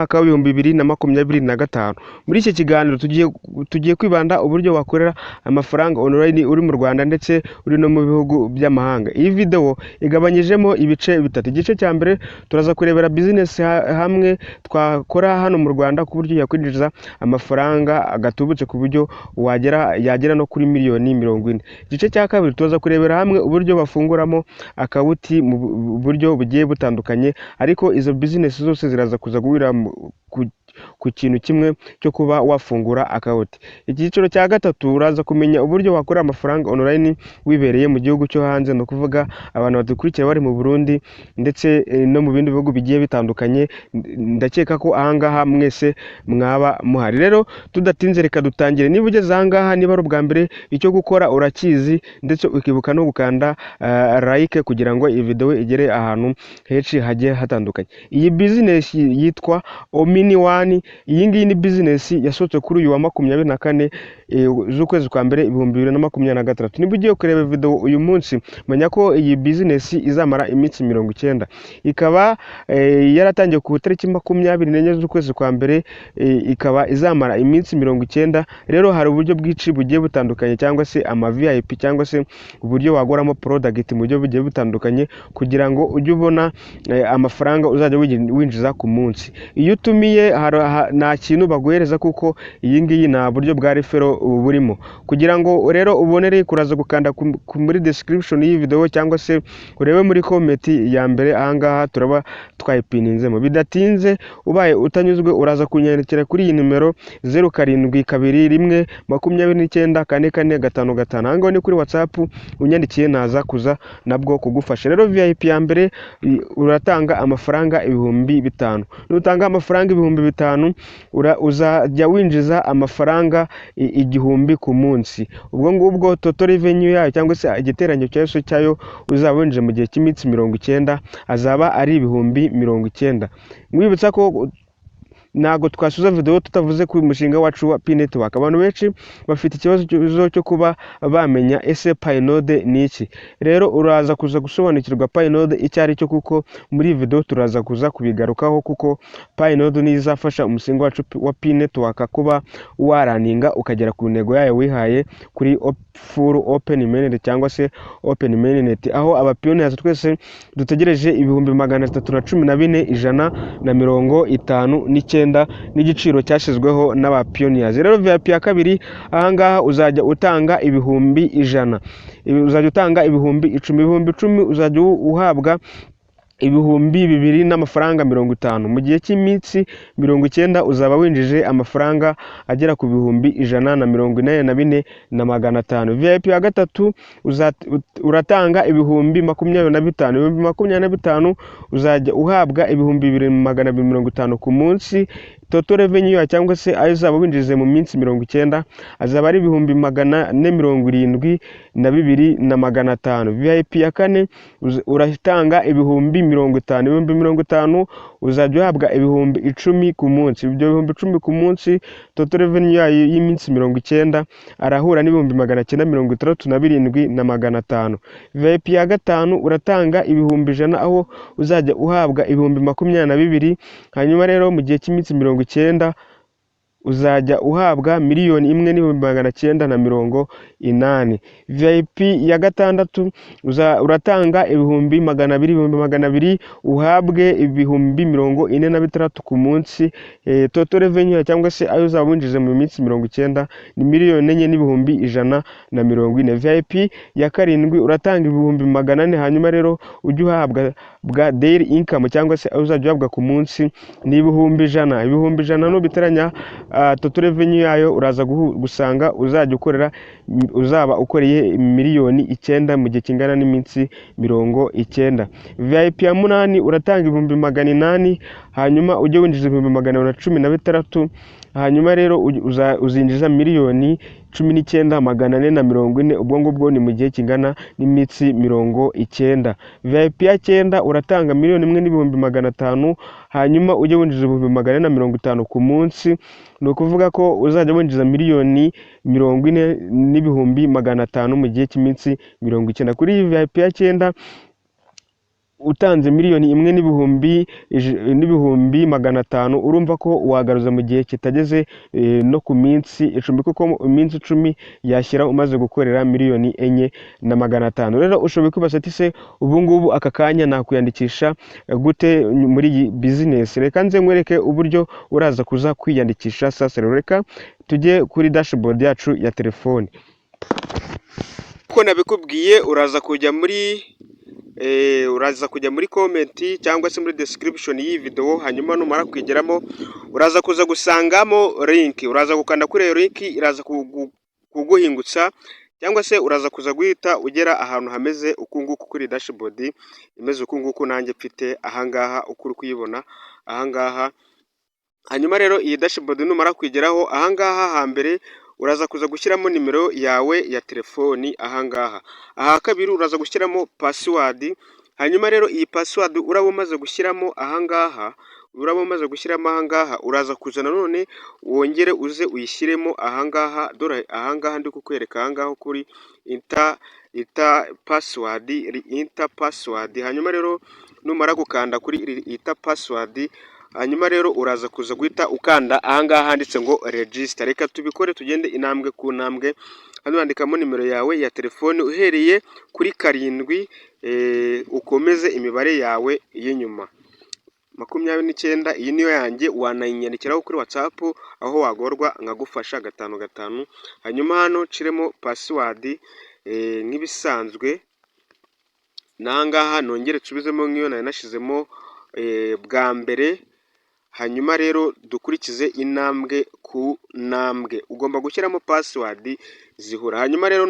mwaka w'ibihumbi 2025. Muri iki kiganiro tugiye kwibanda uburyo wakorera amafaranga online uri mu Rwanda ndetse uri no mu bihugu by'amahanga. Iyi video igabanyijemo ibice bitatu. Igice cya mbere turaza kurebera business hamwe twakora hano mu Rwanda ku buryo yakwinjiza amafaranga agatubutse ku buryo yagera no kuri miliyoni 40. Igice cya kabiri turaza kurebera hamwe uburyo bafunguramo akawuti mu buryo bugiye butandukanye, ariko izo business zose ziraza kuza guhurira ku kintu kimwe cyo kuba wafungura akawuti. Icyiciro cya gatatu uraza kumenya uburyo wakora amafaranga online wibereye mu gihugu cyo hanze, no kuvuga abantu badukurikira bari mu Burundi ndetse no mu bindi bihugu bigiye bitandukanye. Ndakeka ko ahangaha mwese mwaba muhari. Rero tudatinze reka dutangire. Niba ugeze ahangaha, niba ari ubwa mbere, icyo gukora urakizi ndetse ukibuka no gukanda like kugira ngo iyi video igere ahantu henshi hagiye hatandukanye. Iyi business yitwa Omini One. Iyi ngiyi ni business yasohotse kuri uyu wa 24 z'ukwezi kwa mbere 2026. Niba ugiye kureba video uyu munsi, menya ko iyi business izamara iminsi 90. Ikaba yaratangiye ku tariki 24 z'ukwezi kwa mbere, ikaba izamara iminsi 90. Rero hari uburyo bwinshi bugiye butandukanye, cyangwa se ama VIP, cyangwa se uburyo wagoramo product mu buryo bugiye butandukanye kugira ngo ujye ubona amafaranga uzajya winjiza ku munsi. Iyo utumiye nta kintu baguhereza, kuko iyi ngiyi nta buryo bwa referral burimo. Kugira ngo rero ubonere, kuraza gukanda muri description y'iyi video, cyangwa se urebe muri comment ya mbere. Ahangaha turaba twayipininzemo. Bidatinze, ubaye utanyuzwe uraza kunyandikira kuri iyi numero 0722294455. Ahangaho ni kuri WhatsApp, unyandikiye naza kuza nabwo kugufasha. Rero VIP ya mbere uratanga amafaranga 5000. Nutanga amafaranga 5000 uzajya winjiza amafaranga 1000 ku munsi. Ubwo ngubwo total revenue yayo, cyangwa se igiteranyo cyayo uzaba winjije mu gihe cy'iminsi 90 azaba ari 90. Mwibutsa ko ntago twasuza video tutavuze ku mushinga wacu wa Pi Network. Abantu benshi bafite ikibazo cyo kuba bamenya ese Pinode ni iki. Rero uraza kuza gusobanukirwa Pinode icyo ari cyo, kuko muri video turaza kuza kubigarukaho, kuko Pinode ni izafasha umushinga wacu wa Pi Network kuba waraninga ukagera ku ntego yayo wihaye kuri full open mainnet, cyangwa se open mainnet, aho abapioneers twese dutegereje 314,159 n'igiciro cyashyizweho n'abapioneers. Rero VIP ya kabiri, ahangaha uzajya utanga 100,000. Uzajya utanga 10,000 uzajya uhabwa 2,000 n'amafaranga 50. Mu gihe cy'iminsi 90 uzaba winjije amafaranga agera ku 184,500. VIP ya gatatu uratanga 25,000. 25,000 uzajya uhabwa 2,250 ku munsi. Total revenue cyangwa se ayo uzaba winjize mu minsi 90 azaba ari 472,500. VIP ya kane uratanga 50,000. Uzajya uhabwa 10,000 ku munsi. Ibyo 10,000 ku munsi, total revenue yayo y'iminsi 90 arahura n'967,500. VIP ya gatanu uratanga 100,000, aho uzajya uhabwa 22,000. Hanyuma rero mu gihe cy'iminsi 90 uzajya uhabwa 1,980,000. VIP ya gatandatu uratanga 200,000. Uhabwe 46,000 ku munsi. Total revenue cyangwa se ayo uzaba winjize mu minsi 90 ni 4,140,000. VIP ya karindwi uratanga 400,000. Hanyuma rero ujye uhabwa bwa daily income, cyangwa se ayo uzajya uhabwa ku munsi ni 100,000. 100,000 no biteranya total revenue yayo uraza gusanga uzaba ukoreye 9,000,000 mu gihe kingana n'iminsi 90. VIP ya munani uratanga 800,000. Hanyuma ujye winjiza 116,000. Hanyuma rero uzinjiza 1,19,440. ubwo ngubwo ni mu gihe kingana n'iminsi 90. VIP ya 9 uratanga 1,150,000. hanyuma ujye winjiza 450 ku munsi. Ni ukuvuga ko uzajya winjiza 1,40,500,000 mu gihe cy'iminsi 90. Kuri VIP ya 9 utanze miliyoni imwe n'ibihumbi 500, urumva ko wagaruza mu gihe kitageze no ku minsi 10, kuko mu minsi 10 yashyira umaze gukorera miliyoni 4,500. Rero ushoboye kwibaza ati se ubu ngubu aka kanya nakwiyandikisha gute muri iyi bizinesi? Reka nze nkwereke uburyo uraza kuza kwiyandikisha. Sasa rero reka tujye kuri dashboard yacu ya telefoni. Uko nabikubwiye uraza kujya muri komenti cyangwa se muri description y'iyi video, hanyuma numara kwigeramo uraza kuza gusangamo link, uraza gukanda kuri iyo link, iraza kuguhingutsa cyangwa se uraza kuza guhita ugera ahantu hameze uku nguku kuri dashboard imeze uku nguku nanjye mfite ahangaha uko uri kuyibona ahangaha. Hanyuma rero iyi dashboard numara kwigeraho ahangaha hambere uraza kuza gushyiramo nimero yawe ya telefoni ahangaha. Aha kabiri uraza gushyiramo password. Hanyuma rero iyi password uraba umaze gushyiramo ahangaha, uraza kuza nanone wongere uze uyishyiremo ahangaha. Dore ahangaha ndi kukwereka ahangaha kuri enter password. Hanyuma rero numara gukanda kuri enter password, hanyuma rero uraza kuza guhita ukanda ahangaha handitse ngo register. Reka tubikore tugende intambwe ku ntambwe. Hano wandikamo nimero yawe ya telefone uhereye kuri 7, ukomeze imibare yawe y'inyuma 29. Iyi niyo yanjye, wanayinyandikiraho kuri WhatsApp aho wagorwa nkagufasha 5 hanyuma hano nshiremo password nk'ibisanzwe, n'ahangaha nongere nsubizemo nk'iyo nari nashizemo bwa mbere. Hanyuma rero dukurikize intambwe ku ntambwe, ugomba gushyiramo password zihura. Hanyuma rero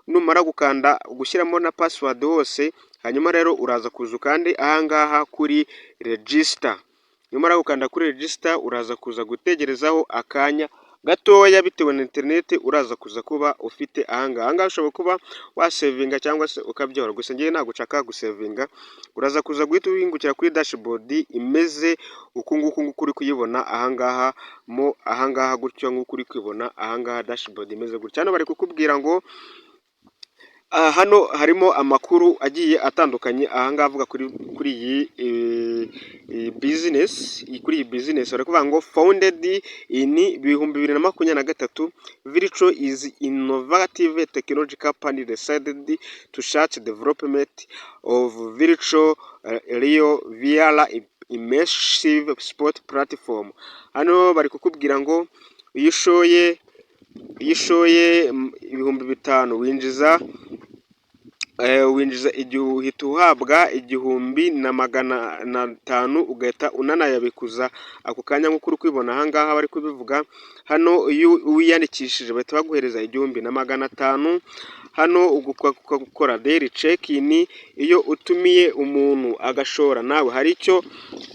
numara gukanda gushyiramo na password hose, hanyuma rero uraza kuza kandi ahangaha kuri register. Numara gukanda kuri register uraza kuza gutegerezaho akanya gatoya bitewe na internet uraza kuza kuba ufite ahangaha ushobora kuba wasevinga cyangwa se ukabyora, gusa ngiye ntabwo nshaka gusevinga. Uraza kuza guhita uhingukira kuri dashboard imeze uku nguku uri kuyibona ahangaha gutyo nk'uko uri kwibona ahangaha dashboard imeze gutya. Hano bari kukubwira ngo hano harimo amakuru agiye atandukanye ahangaha avuga kuri iyi business. Bari kuvuga ngo founded in 2023, Virtual is innovative technology company decided to start development of virtual real via immersive sport platform. Hano bari kukubwira ngo iyo ushoye 5,000 winjiza igihe uhita uhabwa 1,500, ugahita unanayabikuza ako kanya nk'uko uri kwibona ahangaha bari kubivuga. Hano iyo wiyandikishije bahita baguhereza 1,500. Hano ugukora daily check-in, iyo utumiye umuntu agashora nawe hari icyo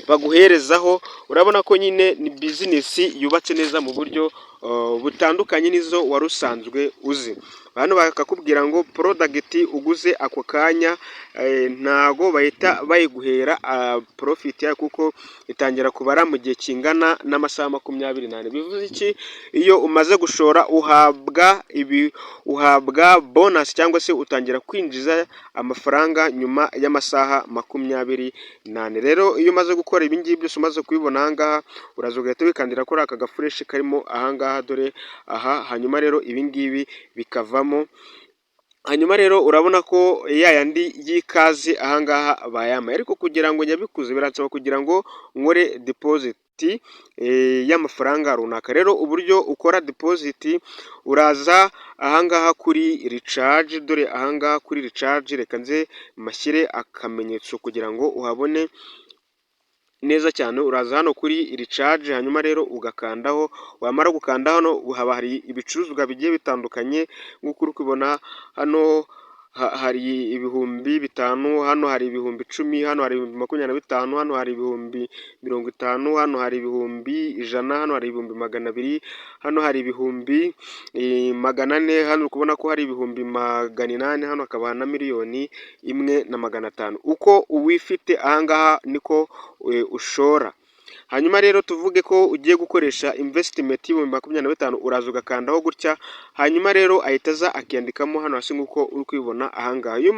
baguherezaho. Urabona ko nyine ni business yubatse neza mu buryo butandukanye nizo wari usanzwe uzi. Hano bakakubwira ngo product uguze ako kanya ntago bahita bayiguhera profit yayo, kuko itangira kubara mu gihe kingana n'amasaha 24. Bivuze iki? Iyo umaze gushora uhabwa bonus cyangwa se utangira kwinjiza amafaranga nyuma y'amasaha 24. Rero iyo umaze gukora ibi ngibi byose umaze kubibona ahangaha, uraza ugahita wikandira kuri aka gafresh karimo ahangaha, dore aha. Hanyuma rero ibi ngibi bikavamo. Hanyuma rero urabona ko yayandi y'ikazi ahangaha bayamaye, ariko kugira ngo nyabikuze biransaba kugira ngo nkore deposit y'amafaranga runaka. Rero uburyo ukora deposit, uraza ahangaha kuri recharge. Dore ahangaha kuri recharge, reka nze mashyire akamenyetso kugira ngo uhabone neza cyane. Uraza hano kuri recharge, hanyuma rero ugakandaho. Wamara gukanda hano haba hari ibicuruzwa bigiye bitandukanye nk'uko uri kubona. Hano hari 5,000, hano hari 10,000, hano hari 25,000, hano hari 50,000, hano hari 100,000, hano hari 200,000, hano hari 400,000, hano uri kubona ko hari 800,000, hano hakaba na 1,500,000. Uko uwifite ahangaha niko ushora. hanyuma rero tuvuge ko ugiye gukoresha investment y'ibihumbi 25, uraza ugakandaho gutya, hanyuma rero ahita aza akiyandikamo hano hasi nk'uko uri kubibona ahangaha. Iyo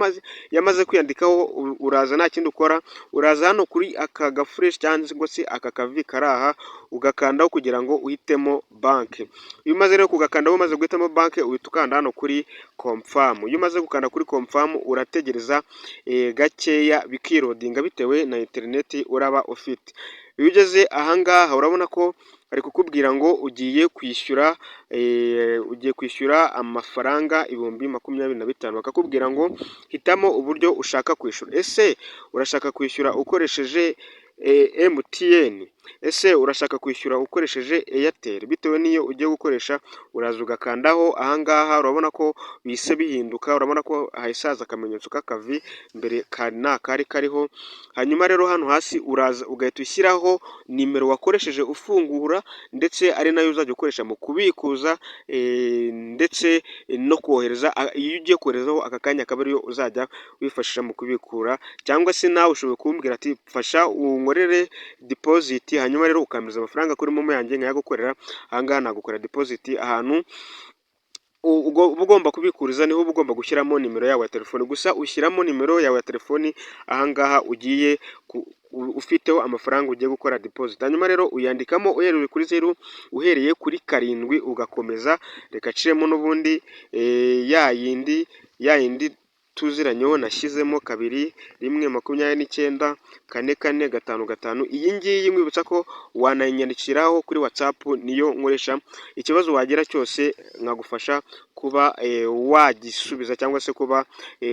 yamaze kwiyandikaho uraza nta kindi ukora, uraza hano kuri aka gafureshi cyangwa se aka kavi kari aha ugakandaho kugira ngo uhitemo banki. Iyo umaze rero kugakandaho umaze guhitamo banki uhita ukanda hano kuri confirm. Iyo umaze gukanda kuri confirm urategereza gakeya bikirodinga bitewe na interineti uraba ufite. Iyo ugeze ahangaha urabona ko bari kukubwira ngo ugiye kwishyura amafaranga ibihumbi 25, bakakubwira ngo hitamo uburyo ushaka kwishyura. Ese urashaka kwishyura ukoresheje MTN? Ese urashaka kwishyura ukoresheje Airtel? Bitewe n'iyo ugiye gukoresha uraza ugakandaho ahangaha, urabona ko bise bihinduka, urabona ko hasaza akamenyetso k'akavi mbere kari kariho. Hanyuma rero hano hasi uraza ugahita ushyiraho nimero wakoresheje ufungura, ndetse ari nayo uzajya ukoresha mu kubikuza ndetse no kohereza. Iyo ugiye koherezaho aka kanya akaba ariyo uzajya wifashisha mu kubikura, cyangwa se nawe ushobora kumbwira ati fasha unkorere deposit, hanyuma rero ukamiriza amafaranga kuri momo yanjye nkayagukorera. Ahangaha nagukorera deposit, ahantu uba ugomba kubikuriza niho uba ugomba gushyiramo nimero yawe ya telefone. Gusa ushyiramo nimero yawe ya telefoni ahangaha ugiye ufiteho amafaranga ugiye gukora deposit. Hanyuma rero uyandikamo uhereye kuri 0 uhereye kuri 7 ugakomeza. Reka aciremo n'ubundi ya yindi tuziranyeho nashyizemo 2 1 29 4 4 5 5. Iyi ngiyi mwibutsa ko wanayinyandikiraho kuri WhatsApp, niyo nkoresha. Ikibazo wagira cyose nkagufasha kuba wagisubiza cyangwa se kuba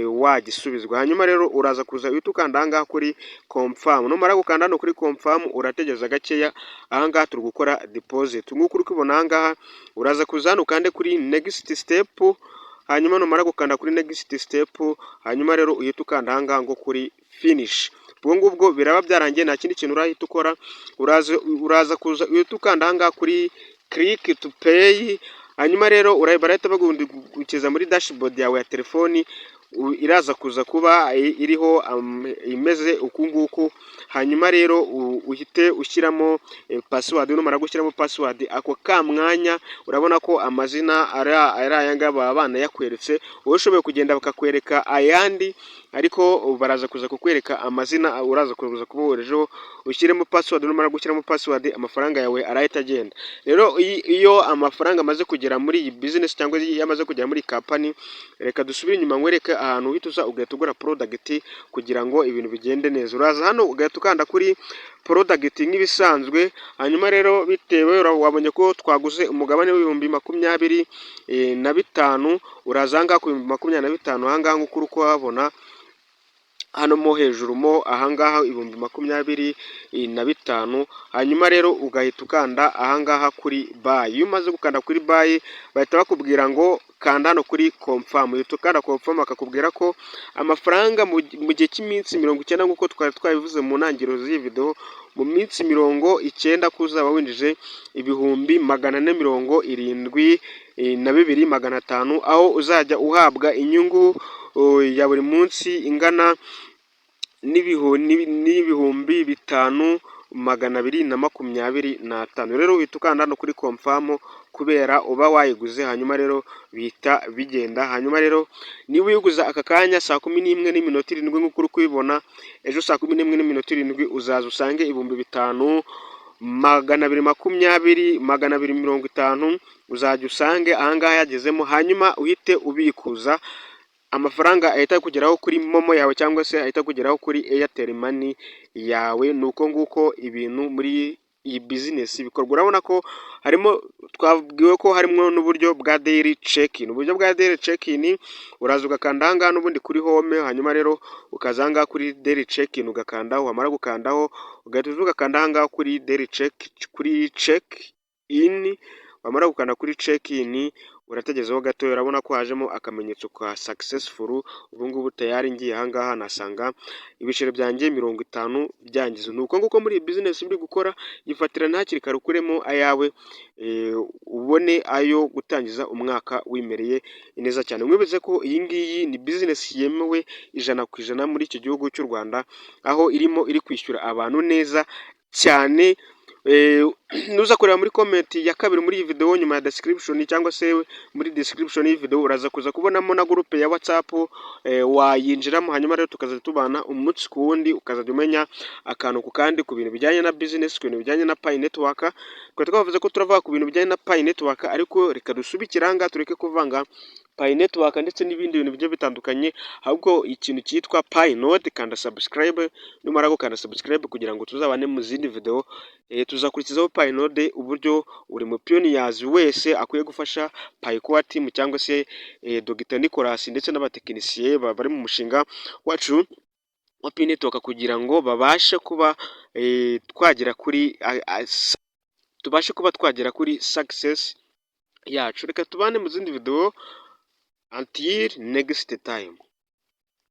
wagisubizwa. Hanyuma rero uraza kuza uhita ukanda ahangaha kuri confirm. Numara gukanda hano kuri confirm urategereza gakeya. Ahangaha turi gukora deposit nk'uko uri kubona ahangaha. Uraza kuza hano ukande kuri next step, hanyuma numara gukanda kuri next step, hanyuma rero uhita ukanda ahangaha ngo kuri finish. Ubwo ngubwo biraba byarangiye, nta kindi kintu urahita ukora. Uraza kuza uhita ukanda ahangaha kuri click to pay, hanyuma rero barahita bagukiza muri dashboard yawe ya telefoni. Iraza kuza kuba iriho imeze uku nguku. Hanyuma rero uhite ushyiramo password. Numara gushyiramo password, ako mwanya urabona ko amazina ari ayanga bana yakweretse. Ushoboye kugenda bakakwereka ayandi, ariko baraza kuza kukwereka amazina. Uraza kuza kuboherejeho ushyiremo password. Numara gushyiramo password amafaranga yawe arahita agenda. Rero iyo amafaranga amaze kugera muri iyi business cyangwa yamaze kugera muri company, reka dusubire inyuma nkwereke ahantu uhita uza ugahita ugura product kugira ngo ibintu bigende neza. Uraza hano ugahita ukanda kuri product nk'ibisanzwe. Hanyuma rero bitewe wabonye ko twaguze umugabane w'ibihumbi 25, uraza ahangaha ku 25 ahangaha nk'uko uri kuhabona hano mo hejuru mo ahangaha ibihumbi 25. Hanyuma rero ugahita ukanda ahangaha kuri buy. Iyo umaze gukanda kuri buy bahita bakubwira ngo kanda hano kuri confirm. Uhita ukanda confirm akakubwira ko amafaranga mu gihe cy'iminsi 90 nk'uko twari twabivuze mu ntangiriro z'iyi video, mu minsi 90 kuzaba winjije ibihumbi 472,500, aho uzajya uhabwa inyungu ya buri munsi ingana n'ibihumbi 5,225. Rero uhita ukanda hano kuri confirm kubera uba wayiguze. Hanyuma rero bihita bigenda. Hanyuma rero niba uyiguza aka kanya saa 11:07 nk'uko uri kubibona, ejo saa 11:07 uzaza usange ibihumbi 5,220, 250 uzajya usange ahangaha yagezemo. Hanyuma uhite ubikuza amafaranga ahita kugeraho kuri momo yawe cyangwa se ahita kugeraho kuri Airtel Money yawe. Nuko nguko ibintu muri iyi business bikorwa. Urabona ko harimo, twabwiwe ko harimo n'uburyo bwa daily check-in. Uburyo bwa daily check-in uraza ugakanda ahangaha n'ubundi kuri home, hanyuma rero ukaza ahangaha kuri daily check-in ugakandaho. Wamara gukandaho ugahita ugakanda ahangaha kuri daily check-in. Wamara gukanda kuri check-in urategezeho gato, urabona ko hajemo akamenyetso ka successful. Ubu ngubu tayari ngiye ahangaha nasanga ibiciro byanjye 50 byangize. Nuko nguko muri business uri gukora, yifatira ntakiri kare ukuremo ayawe, ubone ayo gutangiza umwaka wimereye neza cyane. Mwibutse ko iyi ngiyi ni business yemewe 100% muri iki gihugu cy'u Rwanda, aho iri kwishyura abantu neza cyane nuza kureba muri comment ya kabiri muri iyi video nyuma ya description cyangwa se muri description y'iyi video uraza kuza kubonamo na groupe ya WhatsApp, wayinjiramo hanyuma rero tukaza tubana umunsi ku wundi, ukazajya umenya akantu ku kandi ku bintu bijyanye na business, ku bintu bijyanye na Pi Network. Twari twavuze ko turavuga ku bintu bijyanye na Pi Network, ariko reka dusubikiranga tureke kuvanga Pi Network ndetse n'ibindi bintu bigiye bitandukanye, ahubwo ikintu cyitwa Pi Node. Kanda subscribe, numara gukanda subscribe kugira ngo tuzabane mu zindi video. Tuzakurikizaho Pi Node, uburyo buri mu pioneers wese akwiye gufasha Pi Core team cyangwa se Dr Nicolas ndetse n'abatekinisiye bari mu mushinga wacu wa Pi Network, kugira ngo babashe kuba twagera kuri success yacu. Reka tubane mu zindi video. Until next time.